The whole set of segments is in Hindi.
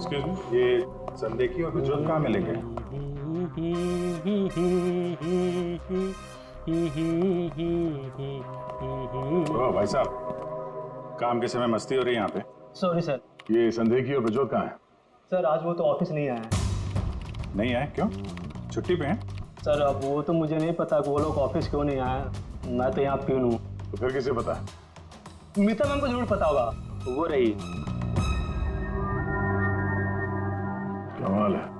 एक्सक्यूज मी, ये संदेकी और प्रज्वल कहाँ मिले गए? ओ भाई साहब, काम के समय मस्ती हो रही है यहाँ पे। Sorry sir. ये संदेकी और प्रज्वल कहाँ है? सर आज वो तो ऑफिस नहीं आया है। नहीं आए? क्यों? छुट्टी पे हैं? सर अब वो तो मुझे नहीं पता कि वो लोग ऑफिस क्यों नहीं आए। मैं तो यहाँ प्यून हूँ। तो फिर किसे पता? मीता मैम को जरूर पता होगा, वो रही। कमाल है।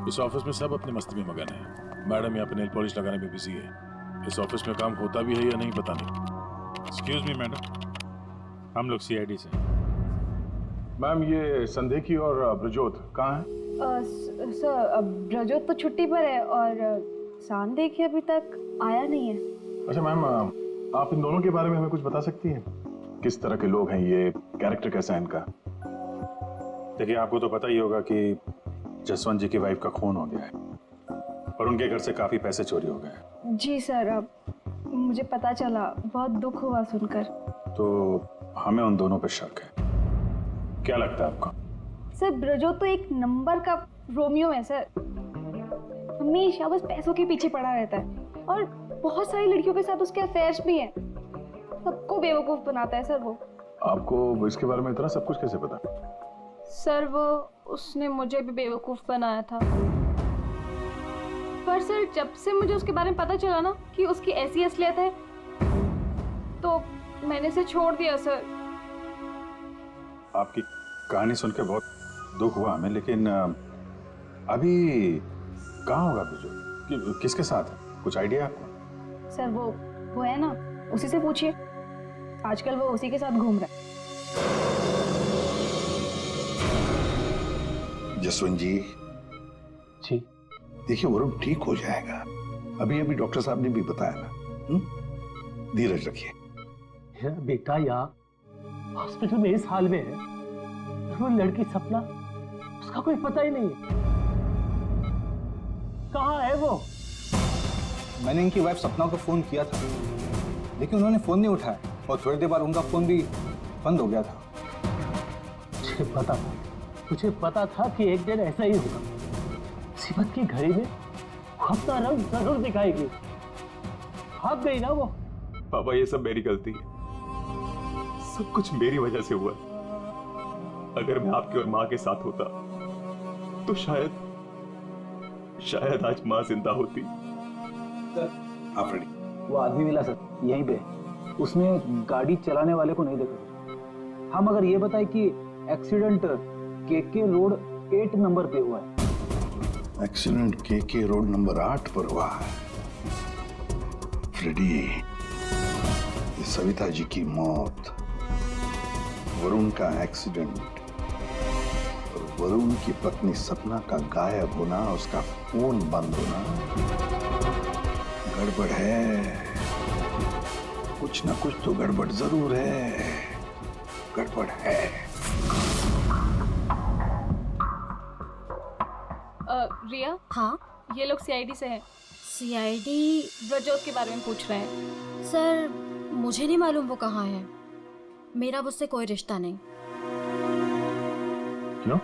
इस ऑफिस में सब अपनी मस्ती में मगन है। मैडम यहाँ पे नेल पॉलिश लगाने में बिजी है। इस ऑफिस में काम होता भी है या नहीं पता नहीं। एक्सक्यूज मी मैडम, हम लोग सीआईडी से। मैम ये संदेकी और ब्रजोत कहाँ है? सर ब्रजोत तो छुट्टी पर है और सांदेकी अभी तक आया नहीं है। अच्छा मैम, आप इन दोनों के बारे में हमें कुछ बता सकती हैं? किस तरह के लोग हैं ये, कैरेक्टर कैसा है इनका? देखिए आपको तो पता ही होगा कि जसवंत जी की वाइफ का खून हो गया है और उनके घर से काफी पैसे चोरी हो गए। जी सर, अब मुझे पता चला, बहुत दुख हुआ सुनकर। तो हमें उन दोनों पे शक है। क्या लगता है आपको? सर ब्रजोत तो एक नंबर का रोमियो है सर। हमेशा बस पैसों के पीछे पड़ा रहता है और बहुत सारी लड़कियों के साथ उसके अफेयर्स भी हैं। सबको बेवकूफ बनाता है सर वो। आपको इसके बारे में इतना सब कुछ कैसे पता? सर वो उसने मुझे भी बेवकूफ बनाया था। पर सर जब से मुझे उसके बारे में पता चला ना कि उसकी ऐसी असलियत है, तो मैंने इसे छोड़ दिया सर। आपकी कहानी सुन के बहुत दुख हुआ हमें, लेकिन अभी कहाँ होगा ब्रजोत? किसके साथ है? कुछ आइडिया आपको? सर वो है ना, उसी से पूछिए। आजकल वो उसी के साथ घूम रहा है। जसवंत जी, देखिए वरुण ठीक हो जाएगा। अभी अभी डॉक्टर साहब ने भी बताया ना। धीरज रखिए। बेटा यहाँ हॉस्पिटल में इस हाल में है, वो लड़की सपना, उसका कोई पता ही नहीं है। कहाँ है वो? मैंने इनकी वाइफ सपना को फोन किया था, लेकिन उन्होंने फोन नहीं उठाया और थोड़ी देर बाद उनका फोन भी बंद हो गया था। मुझे पता था कि एक दिन ऐसा ही होगा। मुसीबत की घड़ी में वो अपना रंग जरूर दिखाएगी। भाग गई ना वो। पापा ये सब मेरी गलती है, सब कुछ मेरी वजह से हुआ। अगर मैं आपकी और माँ के साथ होता तो शायद आज माँ जिंदा होती। आप रेडी? वो आदमी मिला सर, यहीं पे। उसने गाड़ी चलाने वाले को नहीं देखा। हम अगर ये बताए कि एक्सीडेंट केके रोड 8 नंबर पे हुआ है। एक्सीडेंट केके रोड नंबर 8 पर हुआ है। फ्रेडी, ये सविता जी की मौत, वरुण का एक्सीडेंट और वरुण की पत्नी सपना का गायब होना, उसका फोन बंद होना, गड़बड़ है। कुछ ना कुछ तो गड़बड़ जरूर है। गड़बड़ है। रिया, हाँ ये लोग सीआईडी से हैं। सीआईडी? ब्रजोत के बारे में पूछ रहे हैं। सर मुझे नहीं मालूम वो कहाँ है। मेरा उससे कोई रिश्ता नहीं। क्यों?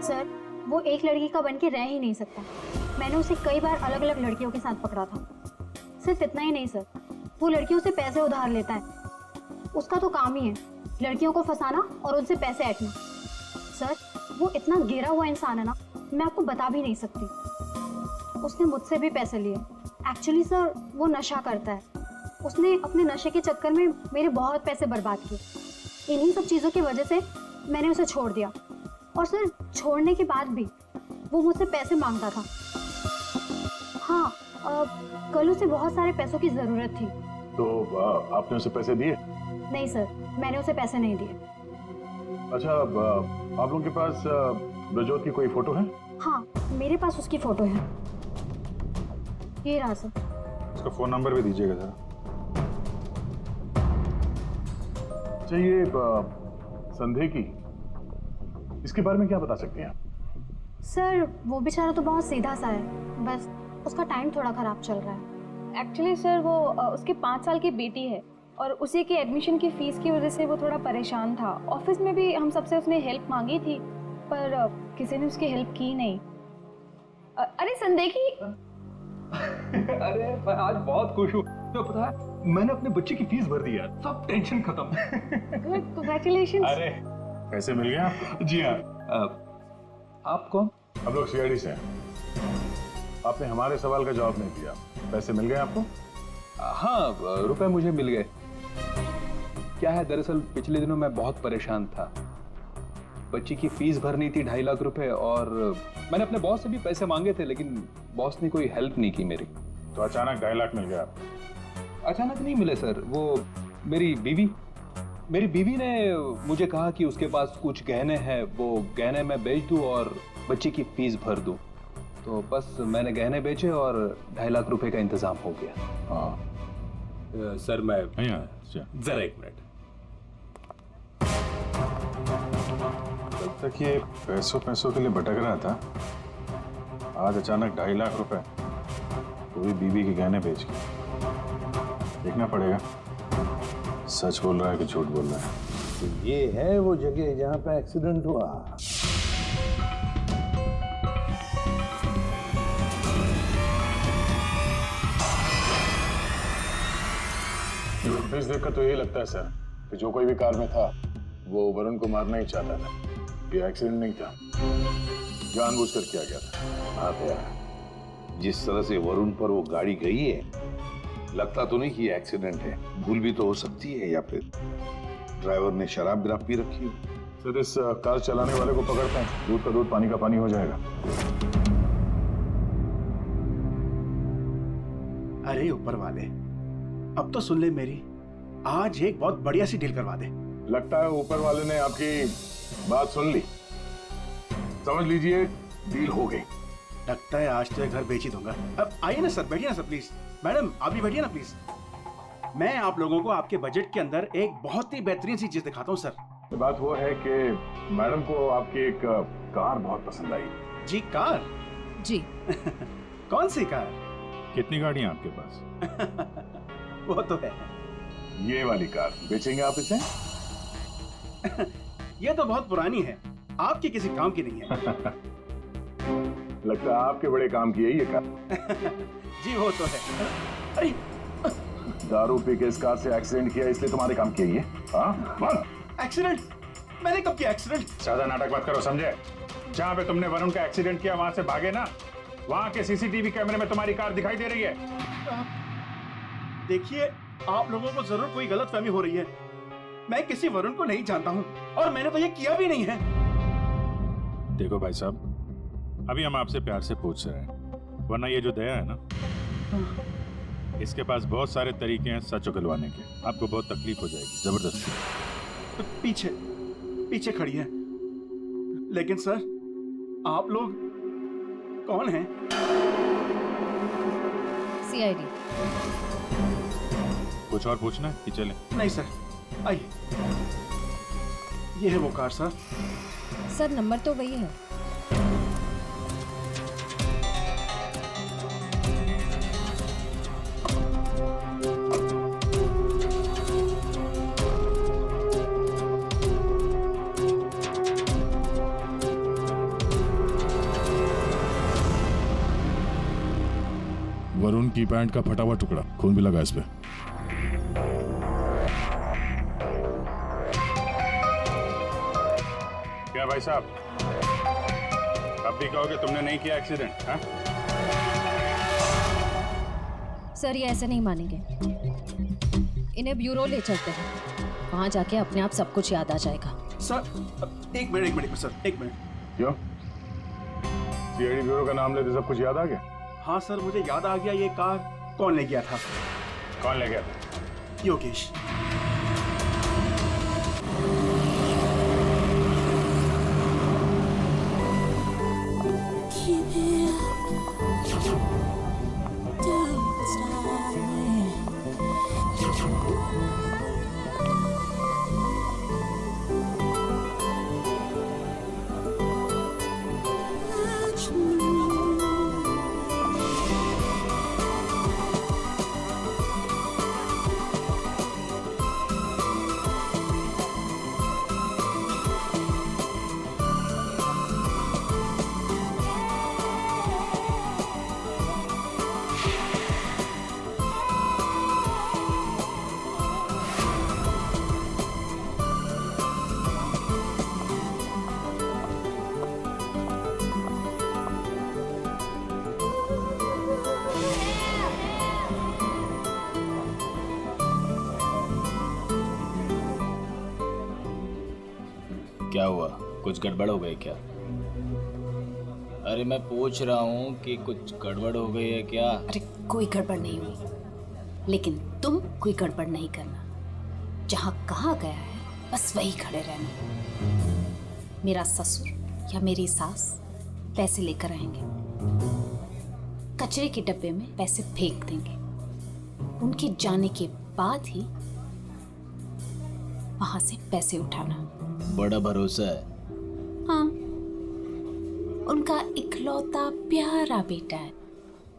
सर वो एक लड़की का बन के रह ही नहीं सकता। मैंने उसे कई बार अलग अलग लड़कियों के साथ पकड़ा था। सिर्फ इतना ही नहीं सर, वो लड़कियों से पैसे उधार लेता है। उसका तो काम ही है लड़कियों को फंसाना और उनसे पैसे ऐंठना। सर वो इतना गिरा हुआ इंसान है ना, मैं आपको बता भी नहीं सकती। उसने मुझसे भी पैसे लिए। एक्चुअली सर वो नशा करता है। उसने अपने नशे के चक्कर में मेरे बहुत पैसे बर्बाद किए। इन्हीं सब चीज़ों की वजह से मैंने उसे छोड़ दिया। और सर छोड़ने के बाद भी वो मुझसे पैसे मांगता था। हाँ, कल उसे बहुत सारे पैसों की ज़रूरत थी। तो आपने उसे पैसे दिए? नहीं सर, मैंने उसे पैसे नहीं दिए। अच्छा, आप लोगों के पास ब्रजोत की कोई फोटो है? हाँ, मेरे पास उसकी फोटो है। ये रहा सर। उसका फोन नंबर भी दीजिएगा जरा। चाहिए संदेकी, इसके बारे में क्या बता सकते हैं आप? सर वो बेचारा तो बहुत सीधा सा है, बस उसका टाइम थोड़ा खराब चल रहा है। एक्चुअली सर वो उसके 5 साल की बेटी है और उसी के एडमिशन की फीस की वजह से वो थोड़ा परेशान था। ऑफिस में भी हम सबसे उसने हेल्प मांगी थी, पर किसी ने उसकी हेल्प की नहीं। अरे संदेखी। अरे मैं आज बहुत खुश हूँ। तो पता है, मैंने अपने बच्चे की फीस भर दी यार, सब टेंशन खत्म। Good, congratulations. अरे पैसे मिल गए आपको? जी हाँ। आप कौन? हम लोग सीआईडी से हैं। आपने हमारे सवाल का जवाब नहीं दिया। पैसे मिल गए आपको? हाँ, रुपए मुझे मिल गए। क्या है, दरअसल पिछले दिनों मैं बहुत परेशान था। बच्ची की फीस भरनी थी 2.5 लाख रुपए, और मैंने अपने बॉस से भी पैसे मांगे थे, लेकिन बॉस ने कोई हेल्प नहीं की मेरी। तो अचानक 2.5 लाख मिल गया आपको? अचानक नहीं मिले सर, वो मेरी बीवी ने मुझे कहा कि उसके पास कुछ गहने हैं, वो गहने मैं बेच दूं और बच्ची की फीस भर दूं। तो बस मैंने गहने बेचे और 2.5 लाख रुपए का इंतजाम हो गया। हाँ सर मैं अच्छा। जरा एक मिनट। कल तक ये पैसों के लिए भटक रहा था, आज अचानक 2.5 लाख रुपए, वो भी बीवी के गहने बेच के। देखना पड़ेगा सच बोल रहा है कि झूठ बोल रहा है। तो ये है वो जगह जहाँ पे एक्सीडेंट हुआ। फुटेज देखकर तो यही लगता है सर कि जो कोई भी कार में था वो वरुण को मारना ही चाहता था। ये एक्सीडेंट नहीं था, जानबूझकर किया गया था। हाँ यार, जिस तरह से वरुण पर वो गाड़ी गई है, लगता तो नहीं कि ये एक्सीडेंट है। भूल भी तो हो सकती है, या फिर ड्राइवर ने शराब विराब पी रखी हो। सर इस कार चलाने वाले को पकड़ते हैं, दूध का दूध पानी का पानी हो जाएगा। अरे ऊपर वाले, अब तो सुन ले मेरी, आज एक बहुत बढ़िया सी डील करवा दे। लगता है ऊपर वाले ने आपकी बात सुन ली। समझ लीजिए डील हो गई। लगता है आज तो ये घर बेच ही दूंगा। अब आइए ना सर, बैठिए ना सर प्लीज। मैडम आप भी बैठिए ना प्लीज। मैं आप लोगों को आपके बजट के अंदर एक बहुत ही बेहतरीन सी चीज दिखाता हूँ सर। बात वो है कि मैडम को आपकी एक कार बहुत पसंद आई। जी कार? जी। कौन सी कार? कितनी गाड़ियां आपके पास? वो तो है। ये वाली कार बेचेंगे आप इसे? ये तो बहुत पुरानी है, आपकी किसी काम की नहीं है। लगता है आपके बड़े काम की है ये कार। जी वो तो है। अरे दारू पी के इस कार से एक्सीडेंट किया इसलिए तुम्हारे काम की है ये? हाँ? एक्सीडेंट? मैंने कब किया एक्सीडेंट? ज्यादा नाटक मत करो, समझे? जहाँ पे तुमने वरुण का एक्सीडेंट किया वहां से भागे ना, वहां के सीसीटीवी कैमरे में तुम्हारी कार दिखाई दे रही है। देखिए, आप लोगों को जरूर कोई गलतफहमी हो रही है। मैं किसी वरुण को नहीं जानता हूँ और मैंने तो ये किया भी नहीं है। देखो भाई साहब, अभी हम आपसे प्यार से पूछ रहे हैं, वरना ये जो दया है ना, इसके पास बहुत सारे तरीके हैं सच उगलवाने के। आपको बहुत तकलीफ हो जाएगी जबरदस्ती। पीछे पीछे खड़ी है। लेकिन सर, आप लोग कौन हैं? सीआईडी। कुछ और पूछना है कि चलें? नहीं सर, आइए। ये है वो कार सर। सर नंबर तो वही है। वरुण की पैंट का फटा हुआ टुकड़ा, खून भी लगा इस पे। क्या भाई साहब, अब भी कहोगे तुमने नहीं किया एक्सीडेंट? हाँ? सर ये ऐसे नहीं मानेंगे, इन्हें ब्यूरो ले चलते हैं, वहां जाके अपने आप सब कुछ याद आ जाएगा। सर एक मिनट सर, एक मिनट। क्यों? सीआईडी ब्यूरो का नाम लेते सब कुछ याद आ गया? हाँ सर, मुझे याद आ गया ये कार कौन ले गया था। कौन ले गया था? योगेश। क्या हुआ, कुछ गड़बड़ हो गई क्या? अरे मैं पूछ रहा हूँ कि कुछ गड़बड़ हो गई है क्या? अरे कोई गड़बड़ नहीं हुई, लेकिन तुम कोई गड़बड़ नहीं करना। जहाँ कहा गया है बस वही खड़े रहना। मेरा ससुर या मेरी सास पैसे लेकर आएंगे, कचरे के डब्बे में पैसे फेंक देंगे। उनके जाने के बाद ही वहां से पैसे उठाना। बड़ा भरोसा है। हाँ, उनका इकलौता प्यारा बेटा है,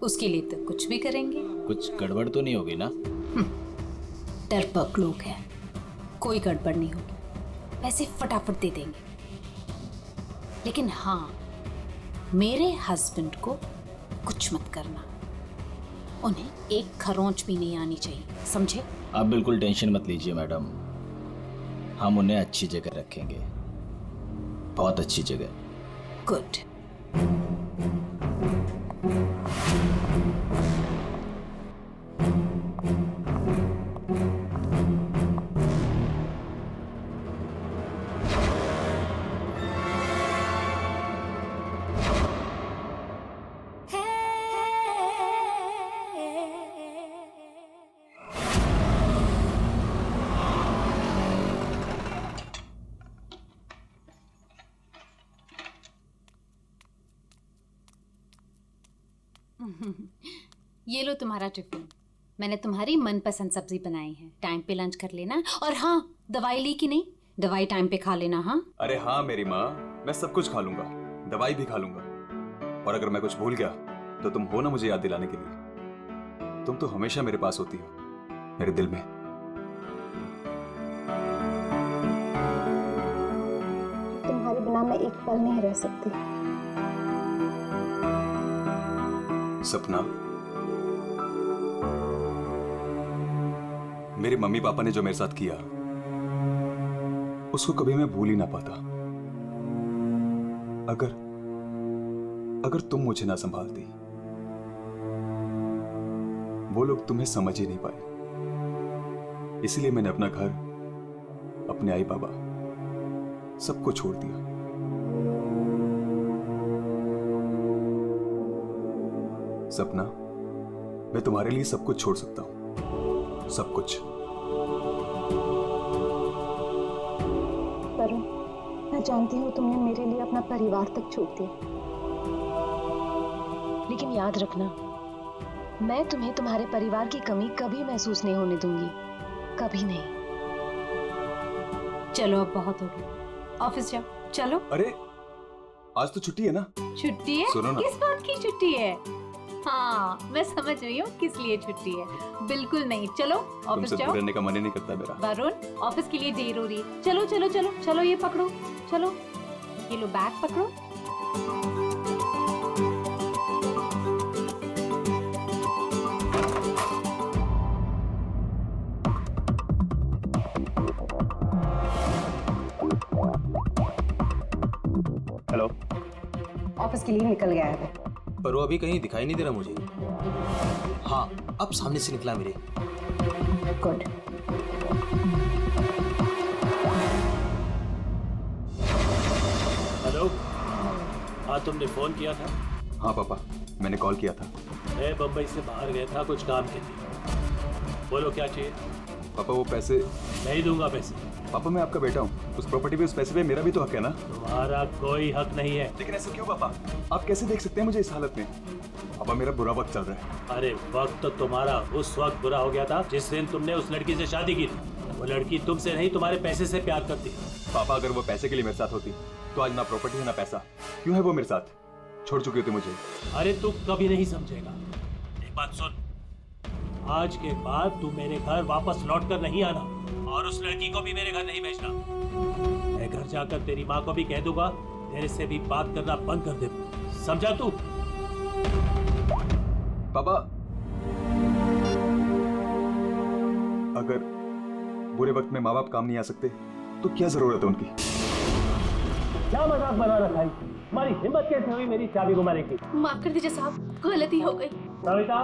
उसके लिए तो कुछ भी करेंगे। कुछ गड़बड़ तो नहीं होगी ना? डरपोक लोग हैं, कोई गड़बड़ नहीं होगी, पैसे फटाफट दे देंगे। लेकिन हाँ, मेरे हस्बैंड को कुछ मत करना, उन्हें एक खरोंच भी नहीं आनी चाहिए, समझे? आप बिल्कुल टेंशन मत लीजिए मैडम, हम उन्हें अच्छी जगह रखेंगे, बहुत अच्छी जगह। गुड। ये लो तुम्हारा टिफिन, मैंने तुम्हारी मनपसंद सब्जी बनाई है। टाइम पे लंच कर लेना। और हाँ, दवाई ली कि नहीं? दवाई टाइम पे खा लेना। हाँ अरे हाँ मेरी माँ, मैं सब कुछ खा लूंगा, दवाई भी खा लूंगा। और अगर मैं कुछ भूल गया तो तुम हो ना मुझे याद दिलाने के लिए। तुम तो हमेशा मेरे पास होती हो, मेरे दिल में। तुम्हारे बिना मैं एक पल नहीं रह सकती। सपना, मेरे मम्मी पापा ने जो मेरे साथ किया उसको कभी मैं भूल ही ना पाता। अगर तुम मुझे ना संभालती, वो लोग तुम्हें समझ ही नहीं पाए। इसलिए मैंने अपना घर, अपने आई बाबा, सबको छोड़ दिया। सपना, मैं तुम्हारे लिए सब कुछ छोड़ सकता हूं, सब कुछ। वरुण, मैं जानती हूँ तुमने मेरे लिए अपना परिवार तक छोड़ दिया, लेकिन याद रखना, मैं तुम्हें तुम्हारे परिवार की कमी कभी महसूस नहीं होने दूंगी, कभी नहीं। चलो अब बहुत हो गया, ऑफिस जाओ। चलो। अरे आज तो छुट्टी है ना? छुट्टी है? सुनो ना। किस बात की छुट्टी है? हाँ, मैं समझ रही हूँ किस लिए छुट्टी है। बिल्कुल नहीं, चलो ऑफिस तुमसे जाओ। दूर रहने का मन ही नहीं करता मेरा। वरुण, ऑफिस के लिए देर हो रही है। चलो चलो चलो चलो, ये पकड़ो, चलो ये लो बैग पकड़ो। हेलो। ऑफिस के लिए निकल गया है, पर वो अभी कहीं दिखाई नहीं दे रहा मुझे। हाँ, अब सामने से निकला मेरे। गुड। हेलो। हाँ, तुमने फोन किया था? हाँ पापा, मैंने कॉल किया था। मैं बम्बई से बाहर गया था कुछ काम के लिए। बोलो क्या चाहिए? पापा वो पैसे नहीं दूंगा पैसे। पापा मैं आपका बेटा हूँ, उस प्रॉपर्टी पे, उस पैसे पे मेरा भी तो हक है ना? तुम्हारा कोई हक नहीं है। लेकिन ऐसा क्यों पापा? आप कैसे देख सकते हैं मुझे इस हालत में? पापा मेरा बुरा वक्त चल रहा है। अरे वक्त तो तुम्हारा उस वक्त बुरा हो गया था जिस दिन तुमने उस लड़की से शादी की थी। वो लड़की तुमसे नहीं, तुम्हारे पैसे से प्यार करती। पापा अगर वो पैसे के लिए मेरे साथ होती तो आज ना प्रॉपर्टी है ना पैसा। क्यों है वो मेरे साथ? छोड़ चुके थे मुझे। अरे तू कभी नहीं समझेगा। एक बात सुन, आज के बाद तू मेरे घर वापस लौट कर नहीं आना और उस लड़की को भी मेरे घर नहीं भेजना। मैं घर जाकर तेरी माँ को भी कह दूंगा, तेरे से भी बात करना बंद कर दे। समझा तू? पापा अगर बुरे वक्त में माँ बाप काम नहीं आ सकते तो क्या जरूरत है उनकी? क्या मजाक बना रखा है? हमारी हिम्मत कैसे हुई मेरी चाबी को मारने की? माफ कर दीजिए साहब, गलती हो गई। कविता,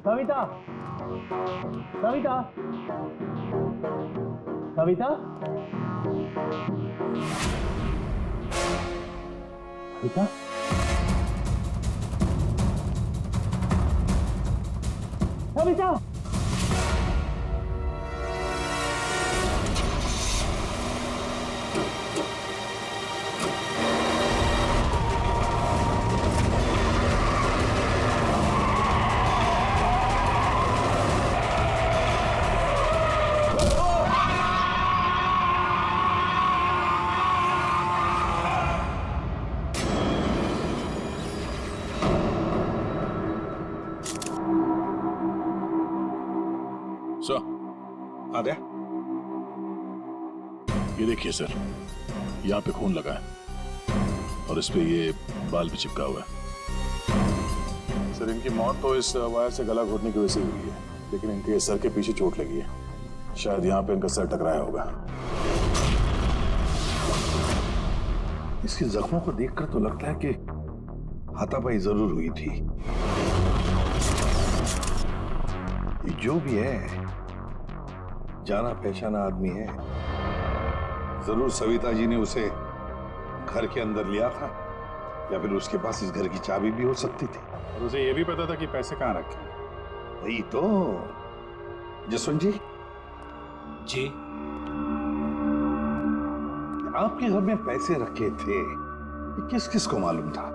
कविता, कविता, कविता। सविता, सविता, सर, आ गया। ये देखिए सर, यहाँ पे खून लगा है और इस पे ये बाल भी चिपका हुआ है। सर, इनकी मौत तो इस वायर से गला घोटने की वजह से हुई है, लेकिन इनके सर के पीछे चोट लगी है। शायद यहाँ पे इनका सर टकराया होगा। इसके जख्मों को देखकर तो लगता है कि हाथापाई जरूर हुई थी। ये जो भी है, जाना पहचाना आदमी है। जरूर सविता जी ने उसे घर के अंदर लिया था, या फिर उसके पास इस घर की चाबी भी हो सकती थी। और उसे ये भी पता था कि पैसे कहाँ रखे। वही तो। जसवंत जी, जी, आपके घर में पैसे रखे थे, ये किस किस को मालूम था?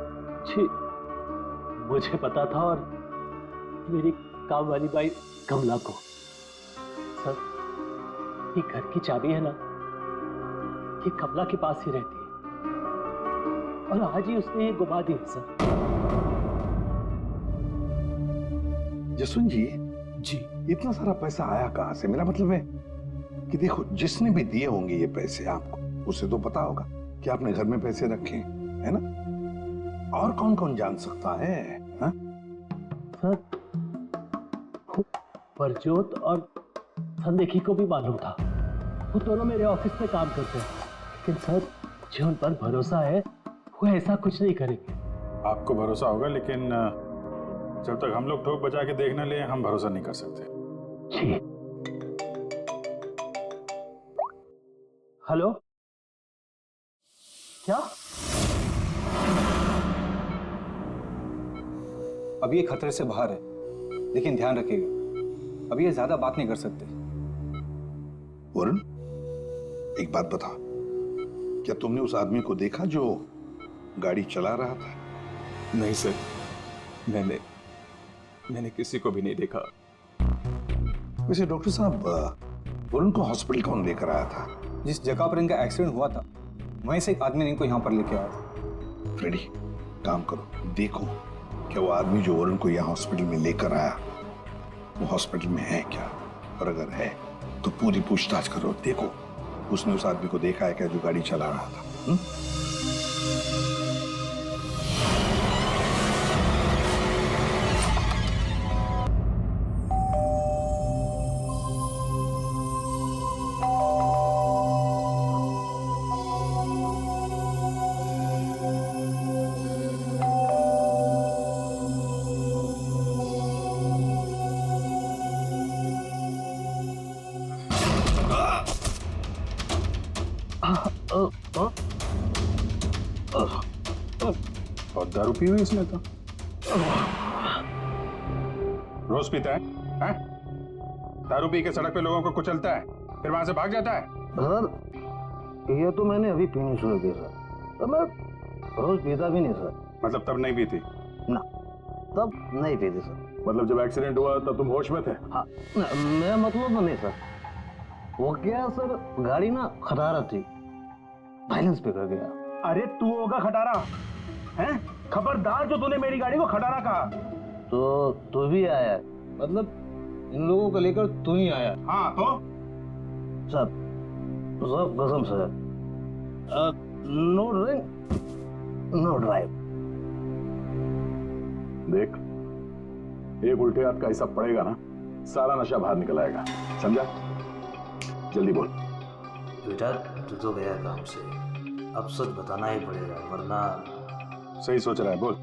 जी, मुझे पता था और मेरी काम वाली बाई कमला को। सर, ये घर की चाबी है ना, ये कमला के पास ही रहती है और आज ही उसने ये गुमा दी है सर। जसवंत जी, जी, इतना सारा पैसा आया कहां से? मेरा मतलब है कि देखो, जिसने भी दिए होंगे ये पैसे आपको, उसे तो पता होगा कि आपने घर में पैसे रखे हैं, है ना? और कौन कौन जान सकता है? हा? सर, परजोत और संदेखी को भी मालूम था। वो दोनों मेरे ऑफिस में काम करते हैं, लेकिन सर, जो उन पर भरोसा है वो ऐसा कुछ नहीं करेंगे। आपको भरोसा होगा, लेकिन जब तक हम लोग ठोक बजा के देखने ले, हम भरोसा नहीं कर सकते। जी। हेलो, क्या? अब ये खतरे से बाहर है, लेकिन ध्यान रखिएगा, अब ये ज्यादा बात नहीं कर सकते। वरुण, एक बात बता, क्या तुमने उस आदमी को देखा जो गाड़ी चला रहा था? नहीं सर, मैंने किसी को भी नहीं देखा। वैसे डॉक्टर साहब, वरुण को हॉस्पिटल कौन लेकर आया था? जिस जगह पर इनका एक्सीडेंट हुआ था, वहीं से एक आदमी ने इनको यहाँ पर लेके आया था। फ्रेडी, काम करो, देखो क्या वो आदमी जो वरुण को यहाँ हॉस्पिटल में लेकर आया, वो हॉस्पिटल में है क्या? और अगर है तो पूरी पूछताछ करो, देखो उसने उस आदमी को देखा है क्या जो गाड़ी चला रहा था? और दारू पी हुई इसने तो। रोज पीता है, हैं? दारू पी के सड़क पे लोगों को कुचलता है, फिर वहां से भाग जाता है। सर, ये तो मैंने अभी पीनी शुरू की सर, तो मैं रोज पीता भी नहीं सर। मतलब तब नहीं पीती? ना, तब नहीं पीती सर। मतलब जब एक्सीडेंट हुआ तब तुम होश में थे? हाँ, मैं मतलब तो नहीं सर, वो क्या सर, गाड़ी ना खटारा थी, बैलेंस पे कर गया। अरे तू होगा खटारा, हैं? खबरदार जो तूने मेरी गाड़ी को खटारा कहा। तो तू भी आया, मतलब इन लोगों को लेकर तू ही आया? हाँ तो सब कसम से, नो ड्रिंक नो ड्राइव। देख, एक उल्टे हाथ का हिसाब पड़ेगा ना, सारा नशा बाहर निकल आएगा, समझा? जल्दी बोल। बेटा, तू तो गया काम से, अब सच बताना ही पड़ेगा, वरना। सही सोच रहा है, बोल।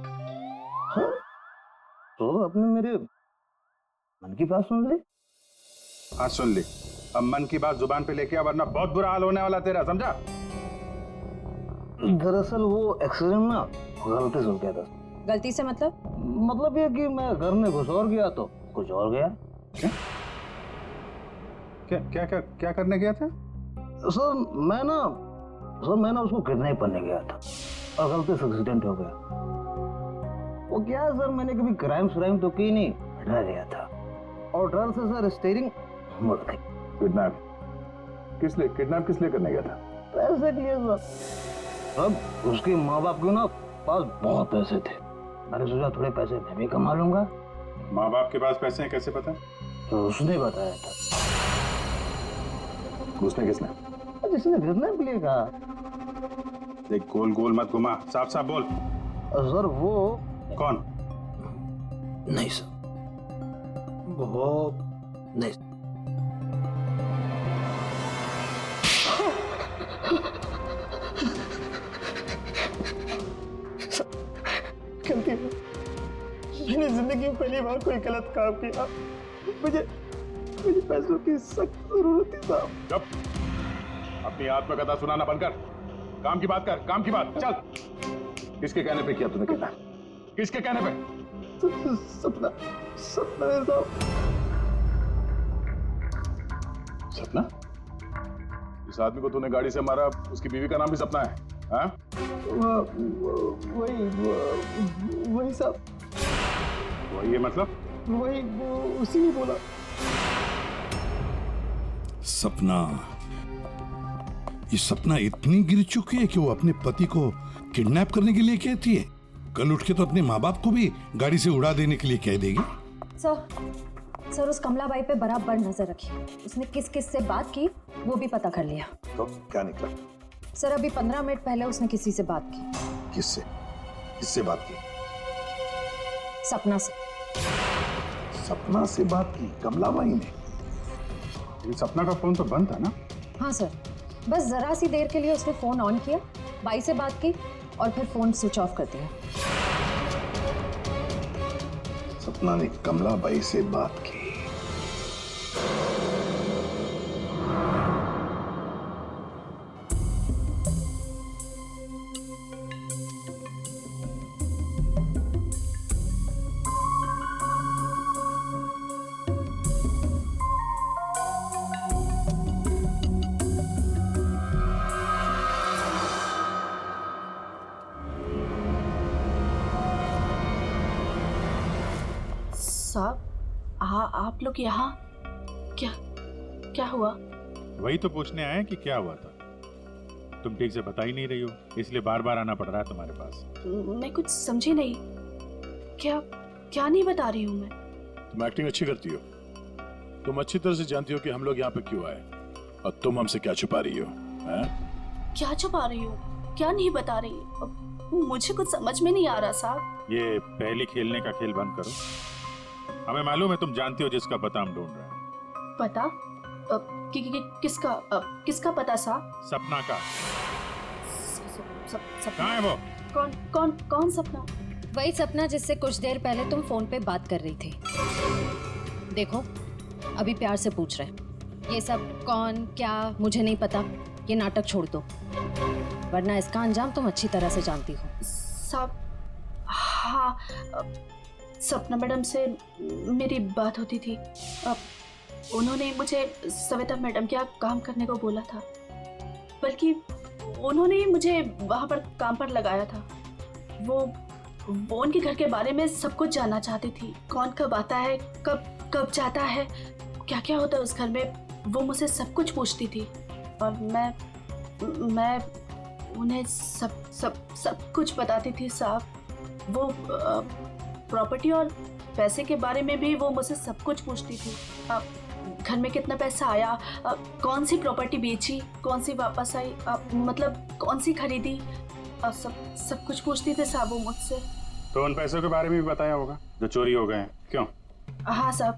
हाँ? तो आपने मेरे मन की बात सुन ली? हाँ सुन ली, अब मन की बात जुबान पे लेके आ, वरना बहुत बुरा हाल होने वाला तेरा, समझा? दरअसल वो एक्सीडेंट ना गलती से हो गया था। गलती से मतलब ये कि मैं घर में घुस और गया तो कुछ और गया। क्या करने गया था? सर मैं ना उसको किडनैप करने गया था और गलती से एक्सीडेंट हो गया। वो क्या है सर, मैंने कभी क्राइम तो की नहीं, डर गया था और डर से सर स्टीयरिंग मुड़ गई। किडनैप किस लिए करने गया था? पैसे के लिए सर। अब उसके माँ बाप के ना पास बहुत पैसे थे, मैंने सोचा थोड़े पैसे मैं भी कमा लूंगा। माँ बाप के पास पैसे हैं कैसे पता? तो उसने बताया था। उसने किसने? जिसने किडनैप लिए कहा। देख गोल गोल मत घुमा, साफ साफ बोल। सर वो कौन? नहीं सर, वो नहीं। गलती है, मैंने जिंदगी में पहली बार कोई गलत काम किया। मुझे पैसों की सख्त जरूरत थी साहब। जब अपनी आत्मकथा सुनाना बंद कर, काम की बात कर, काम की बात। चल, किसके कहने पे किया तूने किडनैप? किसके कहने पे? सपना है साहब। सपना? इस आदमी को तूने गाड़ी से मारा, उसकी बीवी का नाम भी सपना है? हाँ? वही साहब। वही है मतलब? वही वो उसी ने बोला। सपना, ये सपना इतनी गिर चुकी है कि वो अपने पति को किडनैप करने के लिए कहती है। कल उठ के तो अपने माँ बाप को भी गाड़ी से उड़ा देने के लिए कह देगी। सर उस कमलाबाई पे बराबर नजर रखिए। उसने किस किस से बात की वो भी पता कर लिया। तो क्या निकला? सर अभी 15 मिनट पहले उसने किसी से बात की। किससे? किससे बात की? सपना से। सपना से बात की कमलाबाई ने? सपना का फोन तो बंद था ना? हाँ सर, बस जरा सी देर के लिए उसने फोन ऑन किया, बाई से बात की और फिर फोन स्विच ऑफ कर दिया। सपना ने कमलाबाई से बात की। साहब, आप लोग यहाँ क्या हुआ? वही तो पूछने आए कि क्या हुआ था। तुम ठीक से बता ही नहीं रही हो, इसलिए बार बार आना पड़ रहा है तुम्हारे पास। मैं कुछ समझी नहीं। क्या नहीं बता रही हूँ मैं। तुम एक्टिंग अच्छी करती हो। तुम अच्छी तरह से जानती हो कि हम लोग यहाँ पे क्यों आए और तुम हमसे क्या छुपा रही हो? क्या छुपा रही हो? क्या नहीं बता रही? मुझे कुछ समझ में नहीं आ रहा साहब। ये पहले खेलने का खेल बंद करो। हमें मालूम है तुम जानती हो जिसका पता हम ढूंढ रहे हैं। पता? किसका पता साहब? सपना का। सपना? कहाँ है वो? कौन सपना? वही सपना जिससे कुछ देर पहले तुम फोन पे बात कर रही थी। देखो अभी प्यार से पूछ रहे हैं, ये सब कौन क्या मुझे नहीं पता, ये नाटक छोड़ दो, वरना इसका अंजाम तुम अच्छी तरह से जानती हो। साहब, हाँ, सपना मैडम से मेरी बात होती थी। उन्होंने मुझे सविता मैडम के यहाँ काम करने को बोला था, बल्कि उन्होंने ही मुझे वहाँ पर काम पर लगाया था। वो उनके घर के बारे में सब कुछ जानना चाहती थी। कौन कब आता है, कब जाता है, क्या क्या होता है उस घर में, वो मुझसे सब कुछ पूछती थी। और मैं उन्हें सब कुछ बताती थी साहब। वो प्रॉपर्टी और पैसे के बारे में भी वो मुझसे सब कुछ पूछती थी। घर में कितना पैसा आया, कौन सी प्रॉपर्टी बेची, कौन सी वापस आई, मतलब कौन सी खरीदी, सब कुछ पूछती थी साहब वो मुझसे। तो उन पैसों के बारे में भी बताया होगा जो चोरी हो गए हैं, क्यों? हाँ साहब,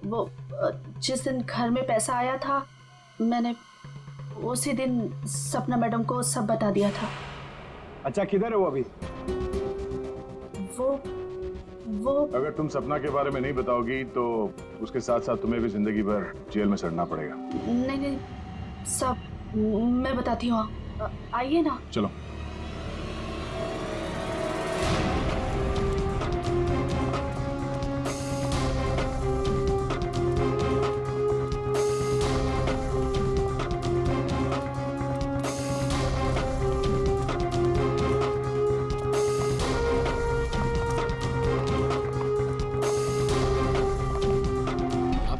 वो जिस दिन घर में पैसा आया था मैंने उसी दिन सपना मैडम को सब बता दिया था। अच्छा, किधर है वो अभी? वो अगर तुम सपना के बारे में नहीं बताओगी तो उसके साथ साथ तुम्हें भी जिंदगी भर जेल में सड़ना पड़ेगा। नहीं सब मैं बताती हूँ, आइए ना। चलो।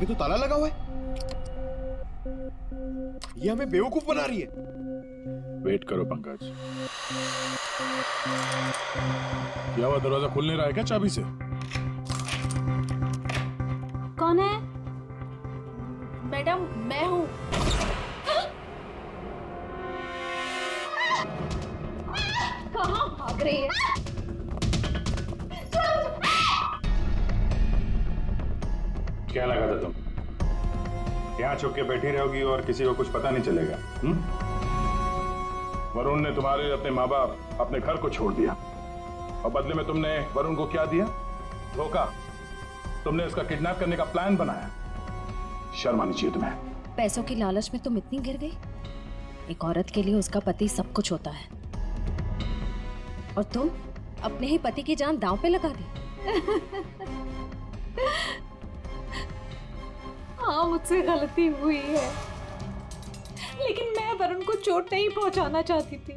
अभी तो ताला लगा हुआ है। ये हमें बेवकूफ बना रही है। वेट करो पंकज। क्या हुआ, दरवाजा खुल नहीं रहा है क्या चाबी से? कौन है? मैडम मैं हूँ। कहाँ भाग रही है? क्या लगा था तुम यहाँ छुप के बैठी रहोगी और किसी को कुछ पता नहीं चलेगा? वरुण ने तुम्हारे अपने माँ बाप, अपने घर को छोड़ दिया और बदले में तुमने वरुण को क्या दिया? धोखा। तुमने उसका किडनैप करने का प्लान बनाया। शर्म आनी चाहिए तुम्हें। पैसों की लालच में तुम इतनी गिर गई? एक औरत के लिए उसका पति सब कुछ होता है और तुम अपने ही पति की जान दांव पे लगा दी। हाँ, मुझसे गलती हुई है, लेकिन मैं वरुण को चोट नहीं पहुंचाना चाहती थी।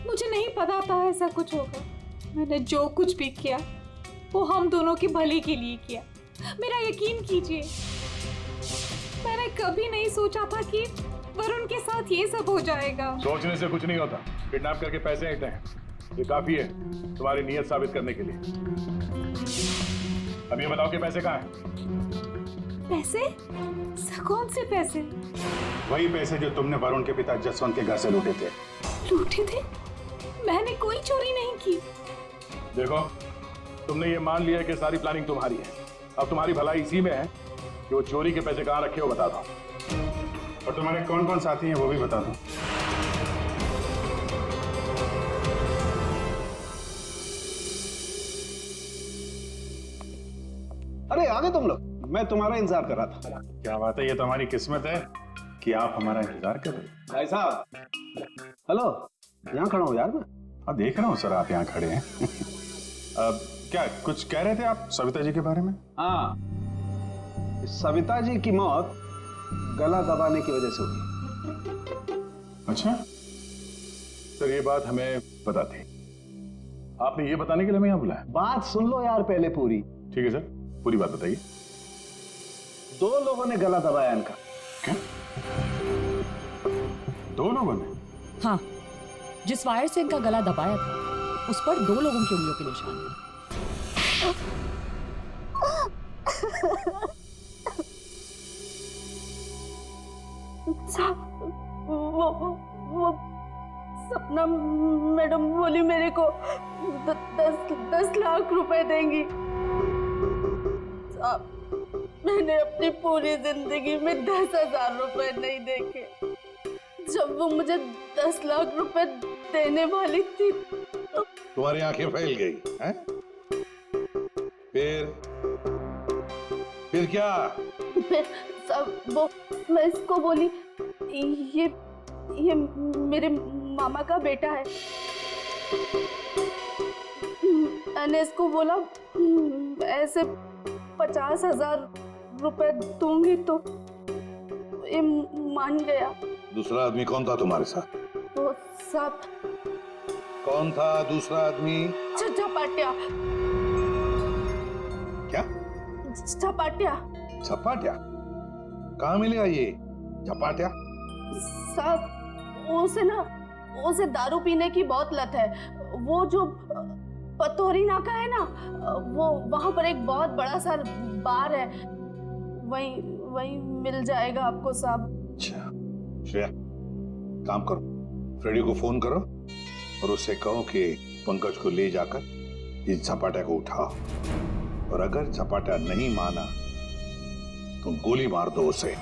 मुझे नहीं पता था ऐसा कुछ होगा। मैंने जो कुछ भी किया वो हम दोनों की भले के लिए किया। मेरा यकीन कीजिए, मैंने कभी नहीं सोचा था कि वरुण के साथ ये सब हो जाएगा। सोचने से कुछ नहीं होता। किडनैप करके पैसे लेते हैं, ये काफी है तुम्हारी नीयत साबित करने के लिए। अब ये बताओ कि पैसे कहाँ हैं? पैसे? कौन से पैसे? वही पैसे जो तुमने वरुण के पिता जसवंत के घर से लूटे थे। लूटे थे? मैंने कोई चोरी नहीं की। देखो, तुमने ये मान लिया है कि सारी प्लानिंग तुम्हारी है। अब तुम्हारी भलाई इसी में है कि वो चोरी के पैसे कहाँ रखे हो बता दो। और तुम्हारे कौन कौन साथी हैं वो भी बता दो। अरे आ गए तुम लोग, मैं तुम्हारा इंतजार कर रहा था। क्या बात है, ये तो हमारी किस्मत है कि आप हमारा इंतजार कर रहे हैं। भाई साहब, हेलो, यहाँ खड़ा हूँ यार मैं। हाँ देख रहा हूँ सर, आप यहाँ खड़े हैं। क्या कुछ कह रहे थे आप सविता जी के बारे में? हाँ, सविता जी की मौत गला दबाने की वजह से हुई। अच्छा सर, ये बात हमें पता थी। आपने ये बताने के लिए हमें यहाँ बुलाया? बात सुन लो यार पहले पूरी। ठीक है सर, पूरी बात बताइए। 2 लोगों ने गला दबाया इनका। क्या? 2 लोगों ने? हाँ, जिस वायर से इनका गला दबाया था उस पर 2 लोगों की उंगलियों के निशान हैं। वो सपना मैडम बोली मेरे को 10 लाख रुपए देंगी। साहब, मैंने अपनी पूरी जिंदगी में 10,000 रुपए नहीं देखे। जब वो मुझे 10 लाख रुपए देने वाली थी तो तुम्हारी आंखें फैल गई हैं? फिर क्या? फिर सब वो मैं इसको बोली ये मेरे मामा का बेटा है। मैंने इसको बोला ऐसे 50,000 रुपए दूंगी तो ये मान गया। दूसरा आदमी कौन था तुम्हारे साथ? वो सब कौन था दूसरा आदमी? झपाटिया। क्या? झपाटिया। झपाटिया? कहाँ मिलेगा ये झपाटिया? साहब, उसे दारू पीने की बहुत लत है। वो जो पतोरी नाका है ना, वो वहां पर एक बहुत बड़ा सा बार है, वही मिल जाएगा आपको साहब। अच्छा श्रेया, काम करो, फ्रेडी को फोन करो और उससे कहो कि पंकज को ले जाकर इस झपाटा को उठाओ, और अगर झपाटा नहीं माना तो गोली मार दो उसे।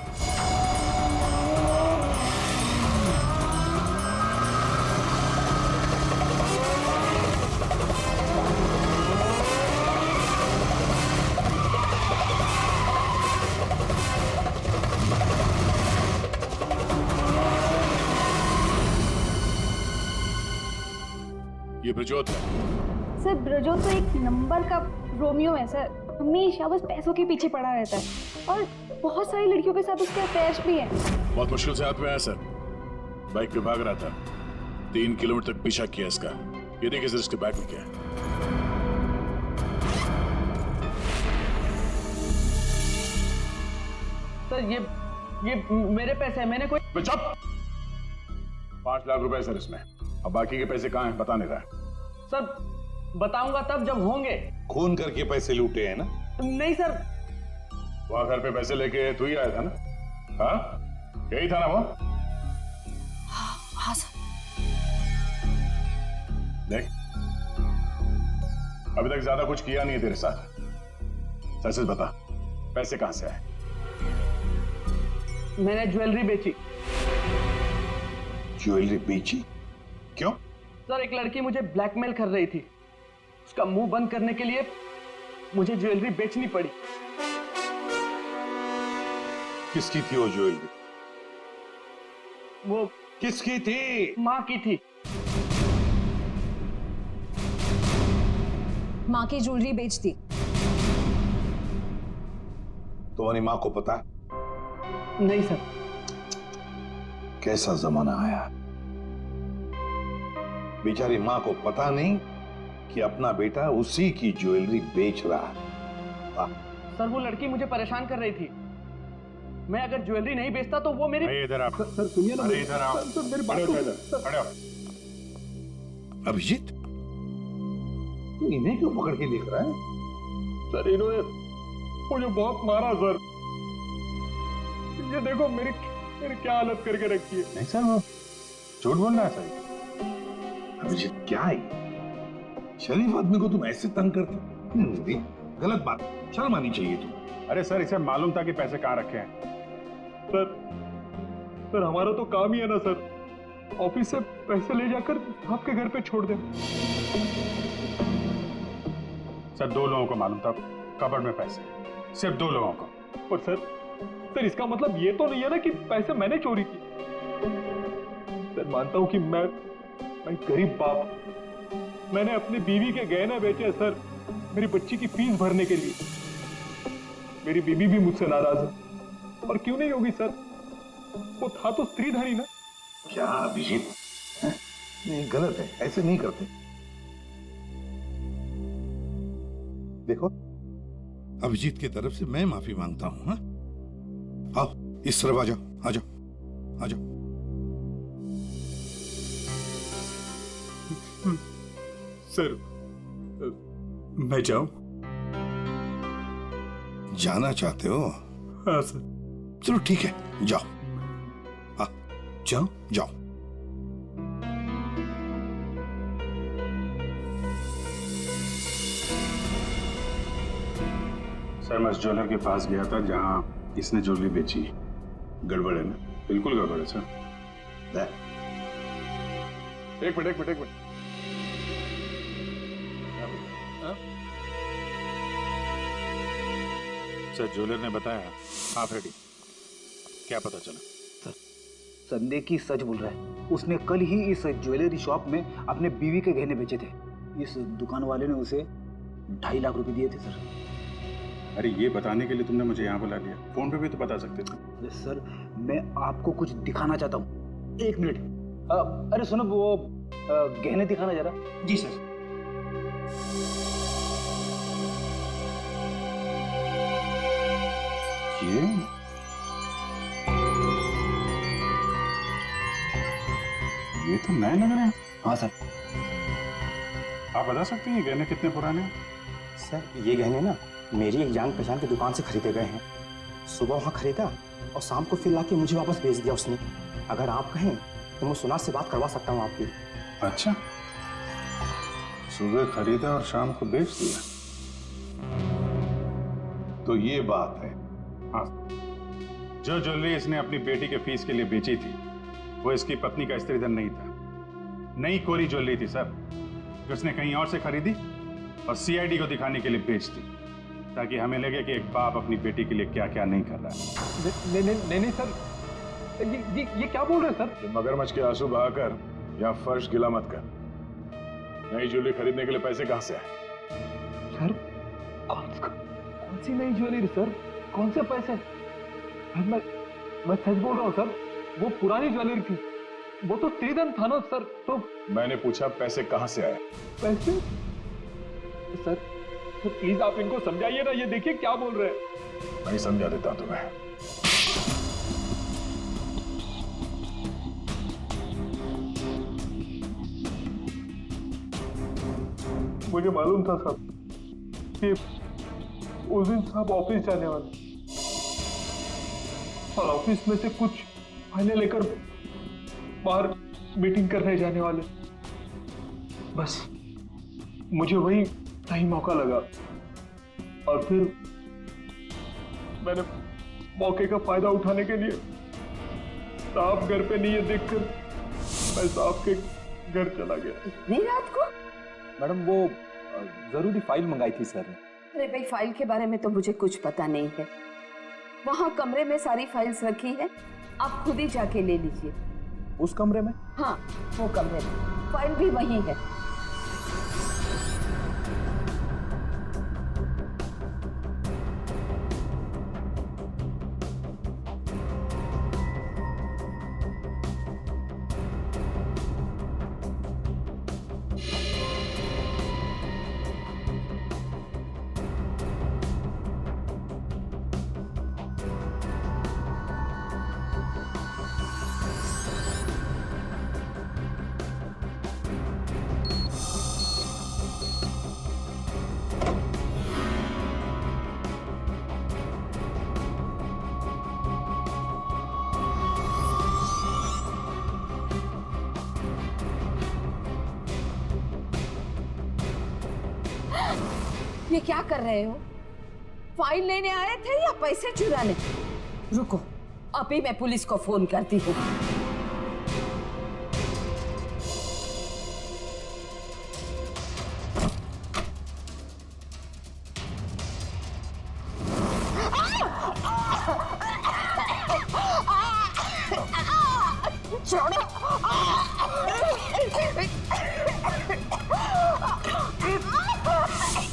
ये ब्रजोत है। सर, ब्रजोत तो एक नंबर का रोमियो है सर। हमेशा बस पैसों के पीछे पड़ा रहता है और बहुत सारी लड़कियों के साथ उसके अफेयर्स भी हैं। बहुत मुश्किल से हाथ में आया सर। बाइक पे भाग रहा था, 3 किलोमीटर तक पीछा किया इसका। ये देखिए सर, इसके बैग में क्या है। सर ये मेरे पैसे हैं, मैंने कोई चुप। 5 लाख रुपए सर इसमें। अब बाकी के पैसे कहाँ हैं बता नहीं रहा है। सर बताऊंगा तब जब होंगे। खून करके पैसे लूटे हैं ना? नहीं सर। वहां घर पे पैसे लेके तू ही आया था ना? हाँ यही था ना वो? हाँ सर। देख अभी तक ज्यादा कुछ किया नहीं है तेरे साथ। सच सच बता पैसे कहां से आए? मैंने ज्वेलरी बेची। ज्वेलरी बेची? क्यों? सर एक लड़की मुझे ब्लैकमेल कर रही थी, उसका मुंह बंद करने के लिए मुझे ज्वेलरी बेचनी पड़ी। किसकी थी वो ज्वेलरी? वो किसकी थी? माँ की थी। माँ की ज्वेलरी बेच दी। तुम्हारी माँ को पता? नहीं सर। कैसा जमाना आया, बेचारी माँ को पता नहीं कि अपना बेटा उसी की ज्वेलरी बेच रहा है। सर वो लड़की मुझे परेशान कर रही थी, मैं अगर ज्वेलरी नहीं बेचता तो वो मेरी। इधर आप। सर सुनिए ना। अरे इधर आओ। सर मेरी बात खड़े हो। अभिजीत तू इन्हें क्यों पकड़ के लिख रहा है? सर इन्होंने मुझे बहुत मारा सर। ये देखो मेरी क्या हालत करके रखी है। नहीं सर वो झूठ बोल रहा है सर। अभिजीत क्या है, शरीफ आदमी को तुम ऐसे तंग करते? नहीं, गलत बात, शर्म आनी चाहिए तुम। अरे सर इसे मालूम था कि पैसे कहाँ रखे हैं। सर हमारा तो काम ही है ना सर, ऑफिस से पैसे ले जाकर आपके घर पे छोड़ दें। सर 2 लोगों को मालूम था कबर्ड में पैसे, सिर्फ 2 लोगों को। और सर इसका मतलब ये तो नहीं है ना कि पैसे मैंने चोरी की। सर मानता हूं कि मैं गरीब बाप, मैंने अपनी बीवी के गहने बेचे सर मेरी बच्ची की फीस भरने के लिए। मेरी बीवी भी मुझसे नाराज है, और क्यों नहीं होगी सर, वो था तो स्त्रीधनी ना। क्या अभिजीत, नहीं गलत है, ऐसे नहीं करते। देखो अभिजीत की तरफ से मैं माफी मांगता हूं। हाँ आओ इस तरफ आ जाओ, आ जाओ, आ जाओ। सर मैं जाऊं? जाना चाहते हो? हाँ सर। चलो ठीक है जाओ। हाँ जाओ जाओ। सर मैं उस ज्वेलर के पास गया था जहां इसने ज्वेलरी बेची। गड़बड़ है ना? बिल्कुल गड़बड़ है सर। एक मिनट सर ज्वेलर ने बताया आप रेडी। क्या पता चला? सर संदेह की सच बोल रहा है, उसने कल ही इस ज्वेलरी शॉप में अपने बीवी के गहने बेचे थे। इस दुकान वाले ने उसे 2.5 लाख रुपए दिए थे सर। अरे ये बताने के लिए तुमने मुझे यहाँ बुला लिया, फोन पे भी तो बता सकते थे। अरे सर मैं आपको कुछ दिखाना चाहता हूँ, 1 मिनट। अरे सुनो वो गहने दिखाना जरा। जी सर। ये तो नए लग रहे हैं। हाँ सर। आप बता सकते हैं ये गहने कितने पुराने हैं? सर ये गहने ना मेरी एक जान पहचान की दुकान से खरीदे गए हैं। सुबह वहाँ खरीदा और शाम को फिर लाके मुझे वापस भेज दिया उसने। अगर आप कहें तो मैं सुनार से बात करवा सकता हूँ आपकी। अच्छा, सुबह खरीदा और शाम को बेच दिया, तो ये बात है। हाँ, जो ज्वेलरी इसने अपनी बेटी के फीस के लिए बेची थी वो इसकी पत्नी का स्त्रीधन नहीं था, नई कोरी ज्वेलरी थी सर, जो उसने कहीं और से खरीदी और सीआईडी को दिखाने के लिए बेच दी, ताकि हमें लगे कि एक बाप अपनी बेटी के लिए क्या क्या नहीं कर रहा है। नहीं सर, ये क्या बोल रहे हैं सर? मगरमच्छ के आंसू बहाकर या फर्श गिला मत कर। नई ज्वेलरी खरीदने के लिए पैसे कहां से आए? सर कौन सी नई ज्वेलरी सर, कौन से पैसे? मैं सच बोल रहा हूँ सर, वो पुरानी ज्वेलरी थी, वो तो स्त्रीधन था ना सर। तो मैंने पूछा पैसे कहां से आए? पैसे? सर प्लीज आप इनको समझाइए ना, ये देखिए क्या बोल रहे हैं। मैं समझा देता तुम्हें। मुझे मालूम था साहब कि उस दिन साहब ऑफिस जाने वाले और ऑफिस में से कुछ फाइलें लेकर बाहर मीटिंग करने जाने वाले। बस मुझे वही सही मौका लगा और फिर मैंने मौके का फायदा उठाने के लिए साहब घर पे नहीं है देखकर मैं साहब के घर चला गया। नहीं रात को? मैडम वो जरूरी फाइल मंगाई थी सर ने। अरे भाई फाइल के बारे में तो मुझे कुछ पता नहीं है। वहाँ कमरे में सारी फाइल्स रखी है, आप खुद ही जाके ले लीजिए। उस कमरे में? हाँ वो कमरे में, फाइल भी वही है। ये क्या कर रहे हो? फाइल लेने आए थे या पैसे चुराने? रुको, अभी मैं पुलिस को फोन करती हूँ।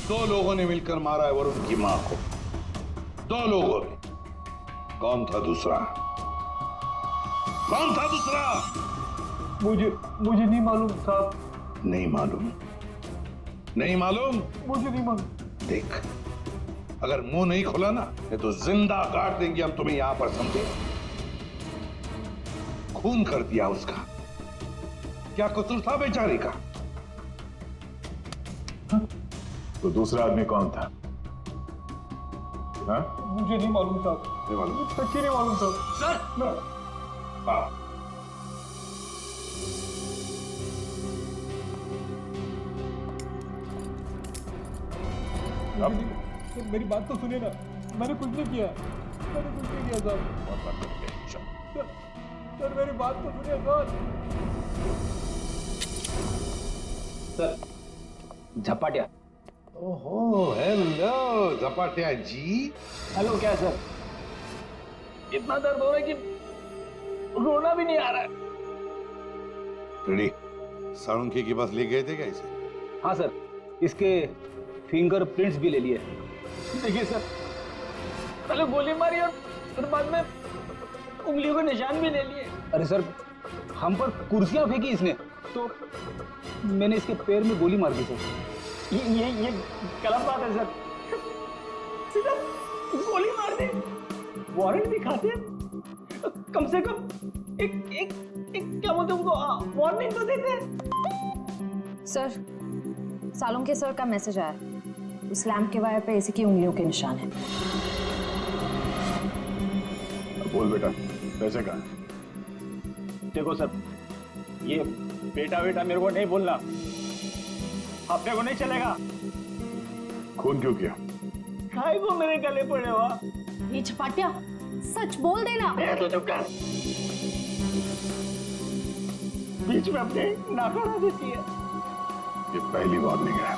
दो लोगों ने मिलकर मारा है वरुण की मां को। दो लोगों ने। कौन था दूसरा? कौन था दूसरा? मुझे नहीं मालूम साहब। नहीं मालूम? नहीं मालूम? मुझे नहीं मालूम। देख, अगर मुंह नहीं खोला ना तो जिंदा काट देंगे हम तुम्हें यहां पर, समझे? खून कर दिया उसका। क्या कसूर था बेचारे का? तो दूसरा आदमी कौन था? हाँ? मुझे नहीं मालूम साहब। नहीं मालूम? सच्ची नहीं मालूम साहब। सर! मेरी बात तो सुनिए ना, मैंने कुछ नहीं किया। मैंने कुछ नहीं किया साहब। सर मेरी बात तो सुनिए सर। झपाटिया। ओहो, हेलो झपाटिया जी। हेलो क्या सर? इतना दर्द हो रहा है कि रोना भी नहीं आ रहा है। रेडी? साळुंखे के पास ले गए थे क्या इसे? हाँ सर, इसके फिंगर प्रिंट्स भी ले लिए। देखिए सर, पहले गोली मारी और फिर बाद में उंगलियों के निशान भी ले लिए। अरे सर, हम पर कुर्सियां फेंकी इसने, तो मैंने इसके पैर में गोली मार दी सर। ये गलत बात है सर। सीधा गोली मार दी। वारंट दिखाते, कम से कम एक क्या बोलते उनको वार्निंग तो देते। सर, सालुंखे सर का मैसेज आया। उस लैंप के वायर पे इसी की उंगलियों के निशान है। बोल बेटा, पैसे कहाँ? देखो सर, ये बेटा मेरे को नहीं बोलना, अपने को नहीं चलेगा। खून क्यों किया? खाए को मेरे गले पड़े हुआ। ये झपाटिया, सच बोल देना। तो चुप कर। बीच में अपने नाकारा देती है। ये पहली वार्निंग है।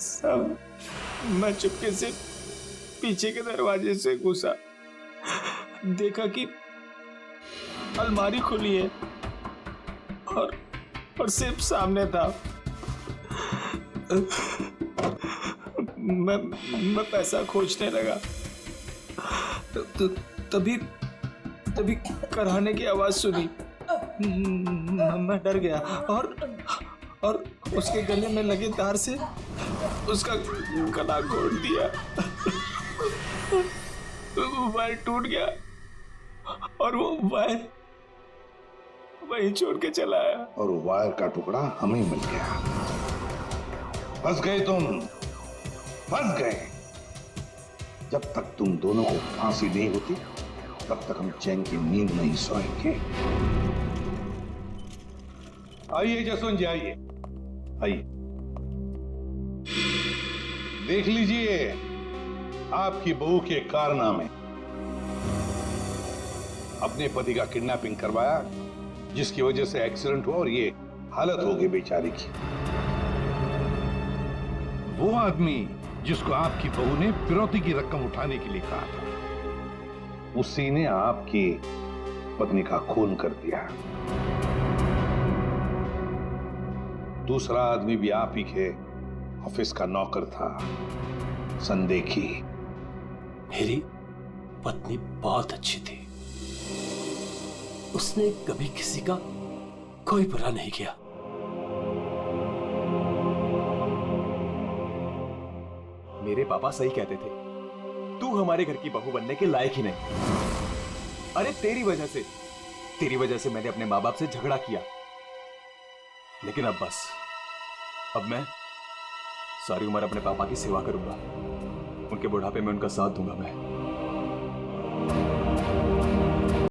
सब मैं चुपके से पीछे के दरवाजे से घुसा, देखा कि अलमारी खुली है और सिर्फ सामने था। मैं पैसा खोजने लगा, तभी कराने की आवाज सुनी। मैं डर गया और उसके गले में लगे तार से उसका गला घोट दिया। वायर टूट गया और वो वहीं छोड़ के चला आया। और वायर का टुकड़ा हमें मिल गया। फंस गए तुम, फंस गए। जब तक तुम दोनों को फांसी नहीं होती तब तक हम चैन की नींद नहीं सोएंगे। आइए जसवंत जी, आइए आइए, देख लीजिए आपकी बहू के कारनामे। अपने पति का किडनैपिंग करवाया, जिसकी वजह से एक्सीडेंट हुआ और ये हालत हो गई बेचारी की। वो आदमी जिसको आपकी बहू ने फिरौती की रकम उठाने के लिए कहा था, उसी ने आपकी पत्नी का खून कर दिया। दूसरा आदमी भी आप ही के ऑफिस का नौकर था, संदेखी। मेरी पत्नी बहुत अच्छी थी, उसने कभी किसी का कोई बुरा नहीं किया। मेरे पापा सही कहते थे, तू हमारे घर की बहू बनने के लायक ही नहीं। अरे तेरी वजह से मैंने अपने माँ बाप से झगड़ा किया, लेकिन अब बस, अब मैं सारी उम्र अपने पापा की सेवा करूंगा। उनके बुढ़ापे में उनका साथ दूंगा मैं।